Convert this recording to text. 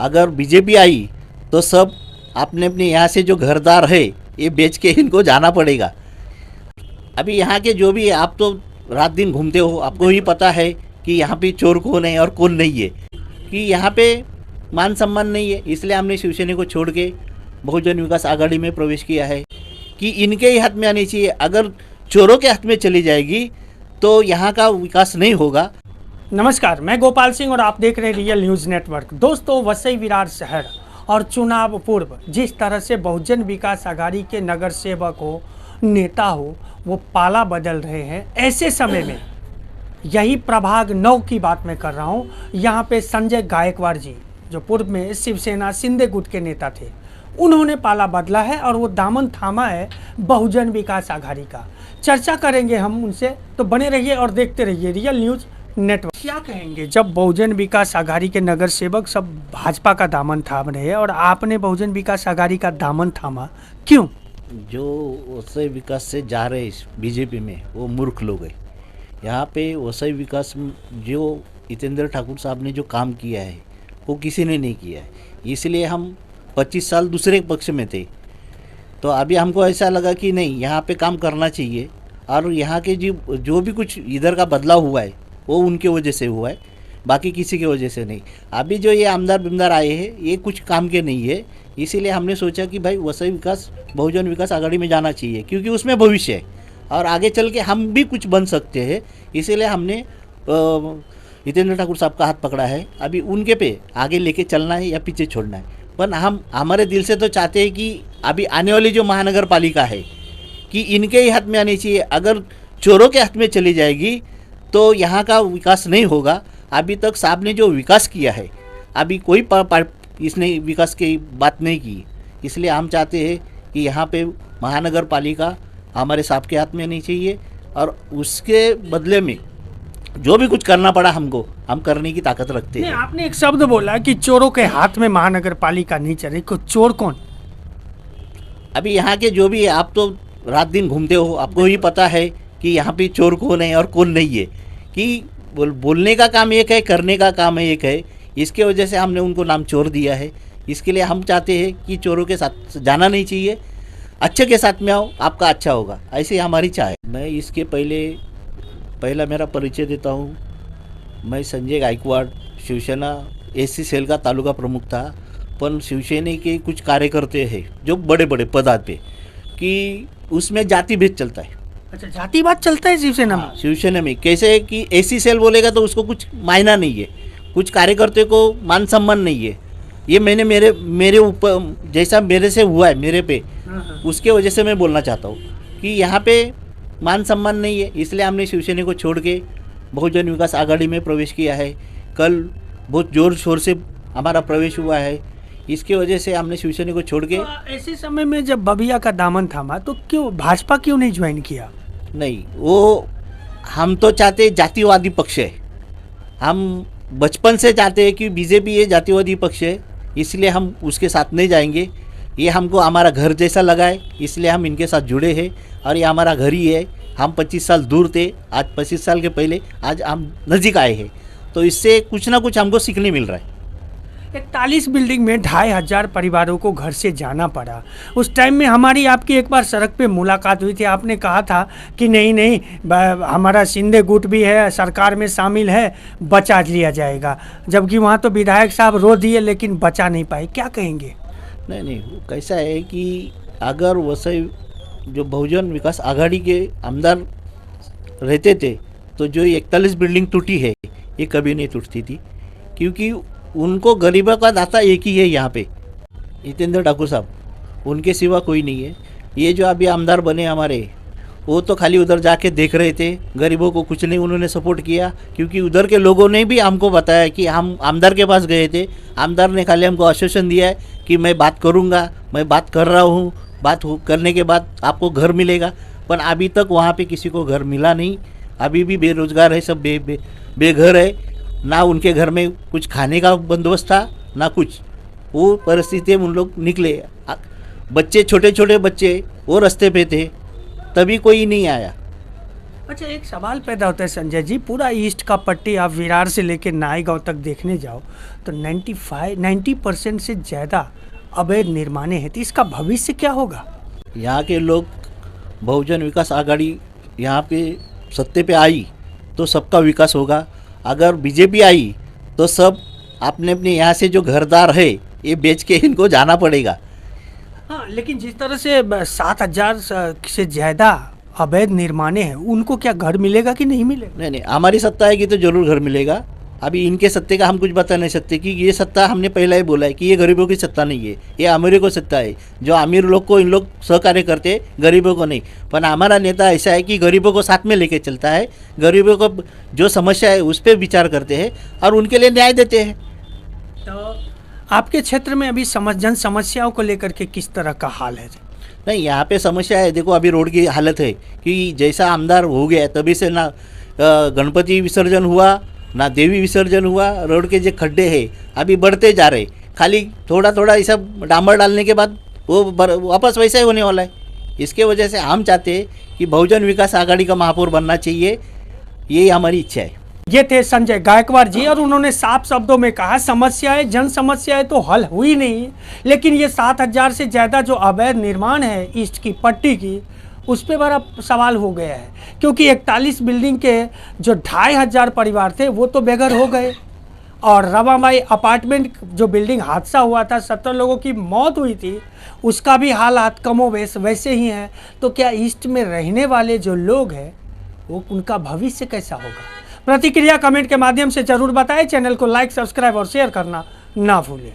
अगर बीजेपी आई तो सब अपने अपने यहाँ से जो घरदार है ये बेच के इनको जाना पड़ेगा। अभी यहाँ के जो भी, आप तो रात दिन घूमते हो, आपको ही पता है कि यहाँ पे चोर कौन है और कौन नहीं है, कि यहाँ पे मान सम्मान नहीं है। इसलिए हमने शिवसेना को छोड़ के बहुजन विकास आघाड़ी में प्रवेश किया है कि इनके ही हाथ में आनी चाहिए। अगर चोरों के हाथ में चली जाएगी तो यहाँ का विकास नहीं होगा। नमस्कार, मैं गोपाल सिंह और आप देख रहे हैं रियल न्यूज़ नेटवर्क। दोस्तों, वसई विरार शहर और चुनाव पूर्व जिस तरह से बहुजन विकास आघाड़ी के नगर सेवक हो, नेता हो, वो पाला बदल रहे हैं, ऐसे समय में यही प्रभाग 9 की बात मैं कर रहा हूँ। यहाँ पे संजय गायकवाड़ जी, जो पूर्व में शिवसेना शिंदे गुट के नेता थे, उन्होंने पाला बदला है और वो दामन थामा है बहुजन विकास आघाड़ी का। चर्चा करेंगे हम उनसे, तो बने रहिए और देखते रहिए रियल न्यूज़ नेटवर्क। क्या कहेंगे जब बहुजन विकास आघाड़ी के नगर सेवक सब भाजपा का दामन थाम रहे हैं और आपने बहुजन विकास आघाड़ी का दामन थामा, क्यों? जो वसई विकास से जा रहे बीजेपी में वो मूर्ख लोग हैं। यहाँ पे वसई विकास जो हितेंद्र ठाकुर साहब ने जो काम किया है वो किसी ने नहीं किया है। इसलिए हम 25 साल दूसरे पक्ष में थे, तो अभी हमको ऐसा लगा कि नहीं, यहाँ पे काम करना चाहिए। और यहाँ के जो भी कुछ इधर का बदलाव हुआ है वो उनके वजह से हुआ है, बाकी किसी की वजह से नहीं। अभी जो ये आमदार बिमदार आए हैं ये कुछ काम के नहीं है। इसीलिए हमने सोचा कि भाई वसई विकास बहुजन विकास आघाड़ी में जाना चाहिए, क्योंकि उसमें भविष्य है और आगे चल के हम भी कुछ बन सकते हैं। इसीलिए हमने हितेंद्र ठाकुर साहब का हाथ पकड़ा है। अभी उनके पे आगे लेके चलना है या पीछे छोड़ना है। पर हम हमारे दिल से तो चाहते हैं कि अभी आने वाली जो महानगर पालिका है कि इनके ही हाथ में आनी चाहिए। अगर चोरों के हाथ में चली जाएगी तो यहाँ का विकास नहीं होगा। अभी तक साहब ने जो विकास किया है, अभी कोई इसने विकास की बात नहीं की। इसलिए हम चाहते हैं कि यहाँ पे महानगर पालिका हमारे साहब के हाथ में आनी चाहिए और उसके बदले में जो भी कुछ करना पड़ा हमको, हम करने की ताकत रखते हैं। आपने एक शब्द बोला कि चोरों के हाथ में महानगर पालिका नहीं चल रही। चोर कौन? अभी यहाँ के जो भी, आप तो रात दिन घूमते हो, आपको ही पता है कि यहाँ पे चोर कौन है और कौन नहीं है। कि बोलने का काम एक है, करने का काम एक है। इसके वजह से हमने उनको नाम चोर दिया है। इसके लिए हम चाहते हैं कि चोरों के साथ जाना नहीं चाहिए, अच्छे के साथ में आओ, आपका अच्छा होगा, ऐसी हमारी चाह है। मैं इसके पहला मेरा परिचय देता हूँ। मैं संजय गायकवाड़, शिवसेना एससी सेल का तालुका प्रमुख था। पर शिवसेना के कुछ कार्यकर्ते हैं जो बड़े बड़े पदार पे, कि उसमें जाति भेद चलता है। अच्छा, जातिवाद चलता है शिवसेना में? शिवसेना में कैसे है कि एससी सेल बोलेगा तो उसको कुछ मायना नहीं है, कुछ कार्यकर्ते को मान सम्मान नहीं है। ये मैंने मेरे ऊपर जैसा मेरे से हुआ है मेरे पे, उसके वजह से मैं बोलना चाहता हूँ कि यहाँ पे मान सम्मान नहीं है। इसलिए हमने शिवसेना को छोड़ के बहुजन विकास आघाड़ी में प्रवेश किया है। कल बहुत जोर शोर से हमारा प्रवेश हुआ है। इसके वजह से हमने शिवसेना को छोड़ के, तो ऐसे समय में जब बबिया का दामन थामा तो क्यों भाजपा क्यों नहीं ज्वाइन किया? नहीं, वो हम तो चाहते जातिवादी पक्ष है। हम बचपन से चाहते हैं कि बीजेपी ये जातिवादी पक्ष है, इसलिए हम उसके साथ नहीं जाएंगे। ये हमको हमारा घर जैसा लगा है, इसलिए हम इनके साथ जुड़े हैं और ये हमारा घर ही है। हम 25 साल दूर थे, आज 25 साल के पहले आज हम नज़दीक आए हैं, तो इससे कुछ ना कुछ हमको सीखने मिल रहा है। 41 बिल्डिंग में 2500 परिवारों को घर से जाना पड़ा। उस टाइम में हमारी आपकी एक बार सड़क पे मुलाकात हुई थी। आपने कहा था कि नहीं हमारा शिंदे गुट भी है, सरकार में शामिल है, बचा लिया जाएगा। जबकि वहाँ तो विधायक साहब रो दिए लेकिन बचा नहीं पाए। क्या कहेंगे? नहीं, कैसा है कि अगर वसई जो बहुजन विकास आघाड़ी के आमदार रहते थे तो जो 41 बिल्डिंग टूटी है ये कभी नहीं टूटती थी, क्योंकि उनको गरीबों का दाता एक ही है यहाँ पे, हितेंद्र ठाकुर साहब। उनके सिवा कोई नहीं है। ये जो अभी आमदार बने हमारे, वो तो खाली उधर जाके देख रहे थे, गरीबों को कुछ नहीं उन्होंने सपोर्ट किया। क्योंकि उधर के लोगों ने भी हमको बताया कि हम आमदार के पास गए थे, आमदार ने खाली हमको आश्वासन दिया है कि मैं बात करूँगा, मैं बात कर रहा हूँ, करने के बाद आपको घर मिलेगा। पर अभी तक वहाँ पे किसी को घर मिला नहीं। अभी भी बेरोजगार है, सब बेघर है। ना उनके घर में कुछ खाने का बंदोबस्त था, ना कुछ। वो परिस्थिति में उन लोग निकले। बच्चे, छोटे छोटे बच्चे वो रास्ते पे थे, तभी कोई नहीं आया। अच्छा, एक सवाल पैदा होता है संजय जी, पूरा ईस्ट का पट्टी आप विरार से लेकर नायगांव तक देखने जाओ तो 90% से ज़्यादा अवैध निर्माणे हैं, तो इसका भविष्य क्या होगा? यहाँ के लोग बहुजन विकास आघाड़ी यहाँ पे सत्ते पे आई तो सबका विकास होगा। अगर बीजेपी आई तो सब अपने अपने यहाँ से जो घरदार है ये बेच के इनको जाना पड़ेगा। हाँ, लेकिन जिस तरह से 7,000 से ज़्यादा अवैध निर्माणे हैं, उनको क्या घर मिलेगा कि नहीं मिलेगा? नहीं नहीं, हमारी सत्ता आएगी तो जरूर घर मिलेगा। अभी इनके सत्ते का हम कुछ बता नहीं सकते कि ये सत्ता, हमने पहले ही बोला है कि ये गरीबों की सत्ता नहीं है, ये अमीरों को सत्ता है। जो अमीर लोग को इन लोग सहकार्य करते, गरीबों को नहीं। पर हमारा नेता ऐसा है कि गरीबों को साथ में लेके चलता है, गरीबों को जो समस्या है उस पर विचार करते हैं और उनके लिए न्याय देते हैं। तो आपके क्षेत्र में अभी जन समस्याओं को लेकर के किस तरह का हाल है? नहीं, यहाँ पे समस्या है। देखो अभी रोड की हालत है कि जैसा आमदार हो गया तभी से ना गणपति विसर्जन हुआ ना देवी विसर्जन हुआ। रोड के जो खड्डे हैं अभी बढ़ते जा रहे, खाली थोड़ा थोड़ा ऐसा डामर डालने के बाद वो वापस वैसा ही होने वाला है। इसके वजह से हम चाहते हैं कि बहुजन विकास आघाड़ी का महापौर बनना चाहिए, यही हमारी इच्छा है। ये थे संजय गायकवाड़ जी और उन्होंने साफ शब्दों में कहा समस्याएं, जन समस्याएं तो हल हुई नहीं, लेकिन ये 7,000 से ज़्यादा जो अवैध निर्माण है ईस्ट की पट्टी की, उस पर बड़ा सवाल हो गया है। क्योंकि 41 बिल्डिंग के जो 2,500 परिवार थे वो तो बेघर हो गए, और रवामाई अपार्टमेंट जो बिल्डिंग हादसा हुआ था 17 लोगों की मौत हुई थी, उसका भी हालात कमोवेश वैसे ही हैं। तो क्या ईस्ट में रहने वाले जो लोग हैं वो उनका भविष्य कैसा होगा? प्रतिक्रिया कमेंट के माध्यम से जरूर बताएं। चैनल को लाइक, सब्सक्राइब और शेयर करना ना भूलें।